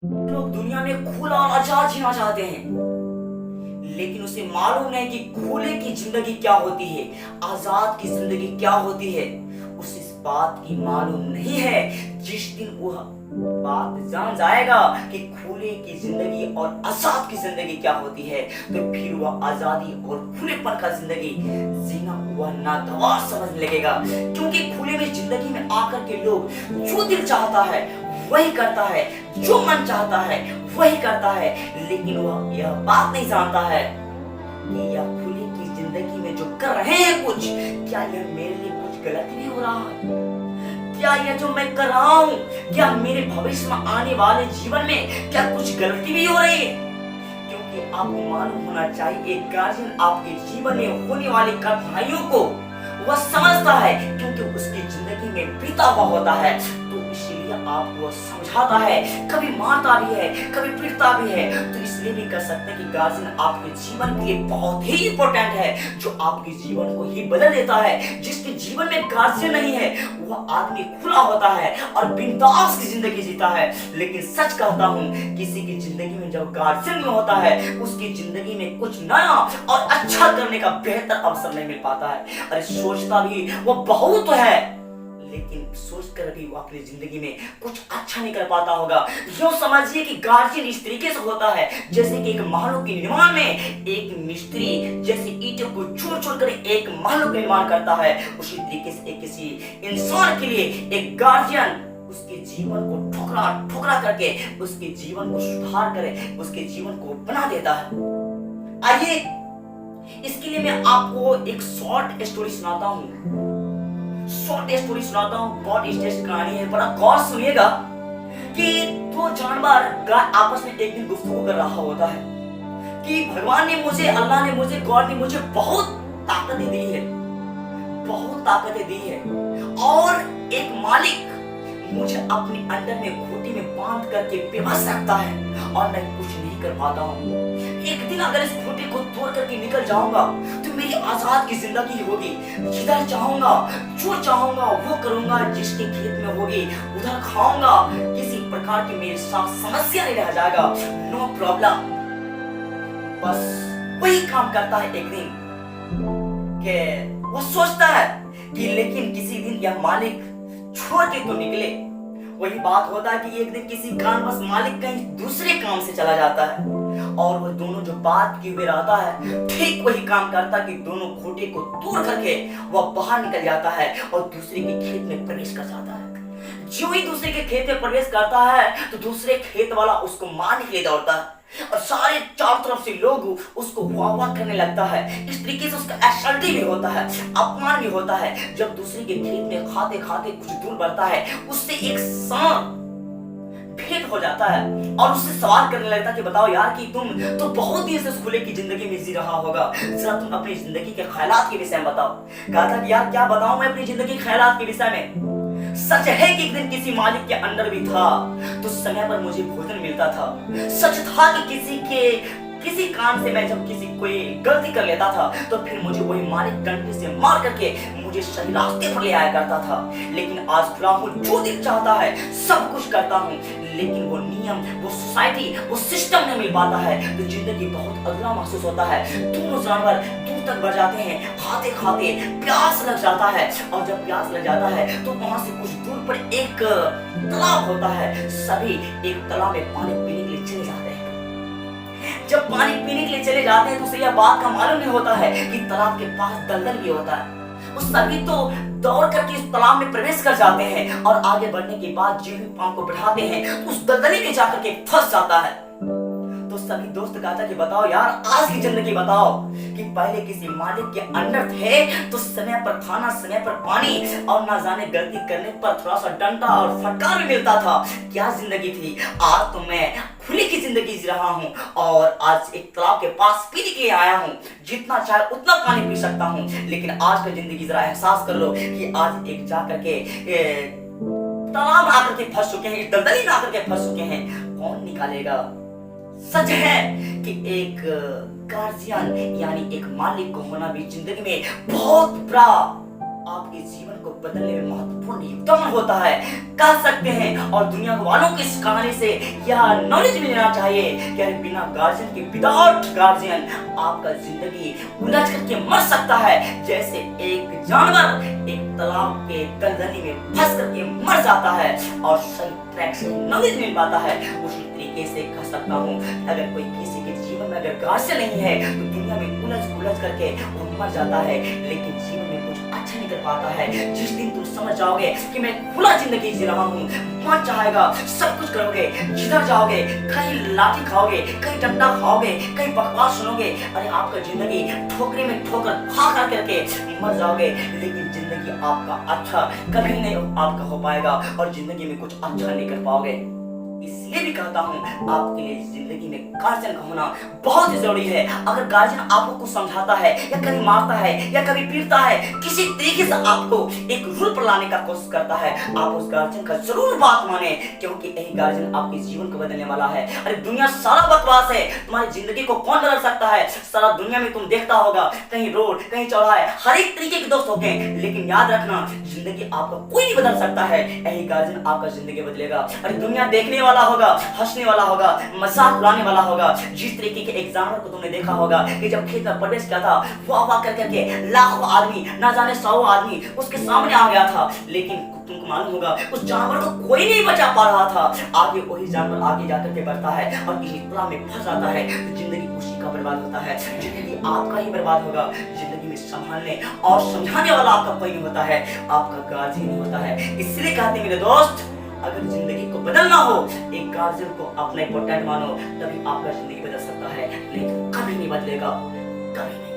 लोग दुनिया में खुला और आजाद जीना चाहते हैं, लेकिन उसे मालूम नहीं कि खुले की जिंदगी क्या होती है, आजाद की जिंदगी क्या होती है। उसे इस बात की मालूम नहीं है। जिस दिन वह बात जान जाएगा कि खुले की जिंदगी और आजाद की जिंदगी क्या होती है, तो फिर वह आजादी और खुलेपन का जिंदगी जीना वह नागवार समझने लगेगा। क्योंकि खुले में जिंदगी में आकर के लोग जो दिल चाहता है वही करता है, जो मन चाहता है वही करता है, लेकिन वह यह बात नहीं जानता है कि यह खुले की जिंदगी में जो कर रहे हैं कुछ, क्या यह मेरे लिए कुछ गलत नहीं हो रहा है? क्या यह जो मैं कर रहा हूँ, क्या मेरे भविष्य में आने वाले जीवन में क्या कुछ गलती भी हो रही है? क्योंकि आपको मालूम होना चाहिए, एक गार्जियन आपके जीवन में होने वाली कठिनाइयों को वह समझता है, क्योंकि उसकी जिंदगी में बीता हुआ होता है। तो इसलिए आपको समझाता है, कभी मारता भी है, कभी पीटता भी है। तो इसलिए भी कर सकते हैं कि गार्जियन आपके जीवन के लिए बहुत ही इंपॉर्टेंट है, जो आपके जीवन को ही बदल देता है। जिसके जीवन में गार्जियन नहीं है वह आदमी खुला होता है और बिंदास की जिंदगी जीता है। लेकिन सच कहता हूँ, किसी की जिंदगी में जब गार्जियन नहीं होता है, उसकी जिंदगी में कुछ नया और अच्छा करने का बेहतर अवसर नहीं मिल पाता है। अरे सोचता भी वो बहुत है, लेकिन सोचकर भी वो अपनी जिंदगी में कुछ अच्छा नहीं कर पाता होगा। यूं समझिए कि गार्जियन इस तरीके से होता है जैसे कि एक महलों के निर्माण में एक मिस्त्री जैसे ईंटों को छोड़ कर एक महलों का निर्माण करता है, उसी तरीके से एक किसी इंसान के लिए एक गार्जियन उसके जीवन को ठुकरा ठुकरा करके उसके जीवन को सुधार करे, उसके जीवन को बना देता है। आइए इसके लिए मैं आपको एक शॉर्ट स्टोरी सुनाता हूँ। बहुत इंटरेस्टिंग कहानी है, बड़ा गौर सुनिएगा। कि दो जानवर गाय आपस में एक दिन गुफ्तगू कर रहा होता है कि भगवान ने मुझे, अल्लाह ने मुझे, गॉड ने मुझे बहुत ताकतें दी है, बहुत ताकतें दी है, और एक मालिक मुझे अपने अंडर में घोटी में बांध करके बेबस रखता है और मैं कुछ नहीं कर पाता हूँ। एक दिन अगर इस घोटी को तोड़ करके निकल जाऊंगा तो मेरी आजाद की जिंदगी होगी, जिधर चाहूंगा जो चाहूंगा वो करूंगा, जिसके खेत में होगी उधर खाऊंगा, किसी प्रकार की मेरे साथ समस्या नहीं रह जाएगा, नो प्रॉब्लम। बस वही काम करता है एक दिन कि वो सोचता है कि लेकिन किसी दिन यह मालिक छोड़ के तो निकले। वही बात होता है कि एक दिन किसी कारणवश मालिक कहीं दूसरे काम से चला जाता है और वह दोनों जो बात किए हुए रहता है ठीक वही काम करता कि दोनों खोटे को तोड़ करके वह बाहर निकल जाता है और दूसरे के खेत में प्रवेश कर जाता है। जो ही दूसरे के खेत में प्रवेश करता है तो दूसरे खेत वाला उसको मारने के लिए दौड़ता है और सारे चारों तरफ से लोग उसको वाह वाह करने लगता है। इस तरीके से उसका एसल्टी भी होता है, अपमान भी होता है। जब दूसरे के खेत में खाते खाते कुछ दूर बढ़ता है, उससे एक सांप भेंट हो जाता है और उससे सवाल करने लगता है कि बताओ यार कि तुम तो बहुत दिन से इस खुले की जिंदगी में जी रहा होगा, जरा तुम अपनी जिंदगी के ख्यालात के विषय में बताओ। कहा था कि यार क्या बताऊं मैं अपनी जिंदगी के ख्यालात के विषय में। सच है कि एक दिन किसी मालिक के अंडर भी था तो समय पर मुझे भोजन मिलता था। सच था कि किसी काम से मैं जब किसी कोई गलती कर लेता था तो फिर मुझे वही मालिक डंडे से मार करके मुझे सही रास्ते पर ले आया करता था। लेकिन आज खुला हूँ, जो दिल चाहता है सब कुछ करता हूँ, लेकिन वो नियम, वो सोसाइटी, वो सिस्टम नहीं मिल पाता है तो जिंदगी बहुत अधूरा महसूस होता है। दोनों जानवर दूर तक बढ़ जाते हैं, खाते खाते प्यास लग जाता है और जब प्यास लग जाता है तो वहां से कुछ दूर पर एक तालाब होता है। सभी एक तालाब में पानी पीने के लिए चले जाते हैं। जब पानी पीने के लिए चले जाते हैं तो उसे यह बात का मालूम नहीं होता है कि तालाब के पास दलदल भी होता है। वो सभी तो दौड़ करके इस तालाब में प्रवेश कर जाते हैं और आगे बढ़ने के बाद जो भी पांव को बढ़ाते हैं तो उस दलदली में जाकर के फंस जाता है। तो सभी दोस्त कहता कि बताओ यार आज की जिंदगी बताओ कि पहले किसी मालिक के अंडर थे तो समय पर खाना, समय पर पानी और ना जाने गलती करने पर थोड़ा सा डंडा और फटकार भी मिलता था। क्या जिंदगी थी। आज तो मैं खुली की जिंदगी जी रहा हूँ और आज एक तालाब के पास पीने के लिए आया हूँ, जितना चाहे उतना पानी पी सकता हूँ। लेकिन आज की जिंदगी जरा एहसास कर लो कि आज एक जा करके तालाब में आकर के फंस चुके हैं, दलदली में आकर के फंस चुके हैं, कौन निकालेगा। सच है कि एक गार्जियन यानी एक मालिक को होना भी जिंदगी में बहुत बड़ा आपके जीवन को बदलने में महत्वपूर्ण योगदान होता है। कह सकते हैं और दुनिया वालों की इस कहानी से यह नॉलेज मिलना चाहिए कि अरे बिना गार्जियन के, विदाउट गार्जियन आपका जिंदगी उलझ करके मर सकता है। जैसे एक जानवर एक तालाब के दलदली में फंस करके मर जाता है और सही ट्रैक से नॉलेज मिल पाता है, उसी तरीके से कह सकता हूँ अगर कोई किसी के जीवन में अगर गार्जियन नहीं है तो दुनिया में उलझ करके वो मर जाता है, लेकिन जीवन में कुछ अच्छा नहीं कर पाता है। जिस दिन तुम समझ जाओगे कि मैं खुला जिंदगी जी रहा हूँ, मन चाहेगा सब कुछ करोगे, जिधर जाओगे कहीं लाठी खाओगे, कहीं डंडा खाओगे, कहीं बकवास सुनोगे, अरे आपका जिंदगी ठोकरे में ठोकर खा खा करके मर जाओगे, लेकिन जिंदगी आपका अच्छा कभी नहीं आपका हो पाएगा और जिंदगी में कुछ अच्छा नहीं कर पाओगे। इसलिए भी कहता हूँ आपके लिए जिंदगी में गार्जियन का होना बहुत ही जरूरी है। अगर गार्जियन आपको कुछ समझाता है या कभी मारता है या कभी पीटता है, किसी तरीके से आपको एक रूल पर लाने का कोशिश करता है, आप उस गार्जियन का जरूर बात माने, क्योंकि यही गार्जियन आपके जीवन को बदलने वाला है। अरे दुनिया सारा बकवास है, तुम्हारी जिंदगी को कौन बदल सकता है? सारा दुनिया में तुम देखता होगा कहीं रोड कहीं चौराहे हर एक तरीके के दोस्त होते हैं, लेकिन याद रखना जिंदगी आपका कोई नहीं बदल सकता है, यही गार्जियन आपका जिंदगी बदलेगा। अरे दुनिया देखने वाला होगा, हंसने वाला होगा, मजाक उड़ाने वाला होगा। जिस तरीके के एग्जाम्पल को तुमने देखा होगा कि जब खेत में प्रवेश किया था, वाह वाह कर करके लाखों आदमी, ना जाने 100 आदमी उसके सामने आ गया था, लेकिन तुमको मालूम होगा उस जानवर को कोई नहीं बचा पा रहा था। आगे वही जानवर आगे जाकर के बढ़ता है और किसी तरह में फंस जाता है, तो जिंदगी उसी का बर्बाद होता है, जिंदगी आपका ही बर्बाद होगा। जिंदगी में संभालने और समझाने वाला आपका कोई नहीं होता है, आपका गार्जियन नहीं होता है। इसलिए कहते हैं मेरे दोस्त, अगर जिंदगी को बदलना हो एक गार्जियन को अपना इम्पोर्टेंट मानो, तभी आपका जिंदगी बदल सकता है, नहीं तो कभी नहीं बदलेगा, कभी नहीं।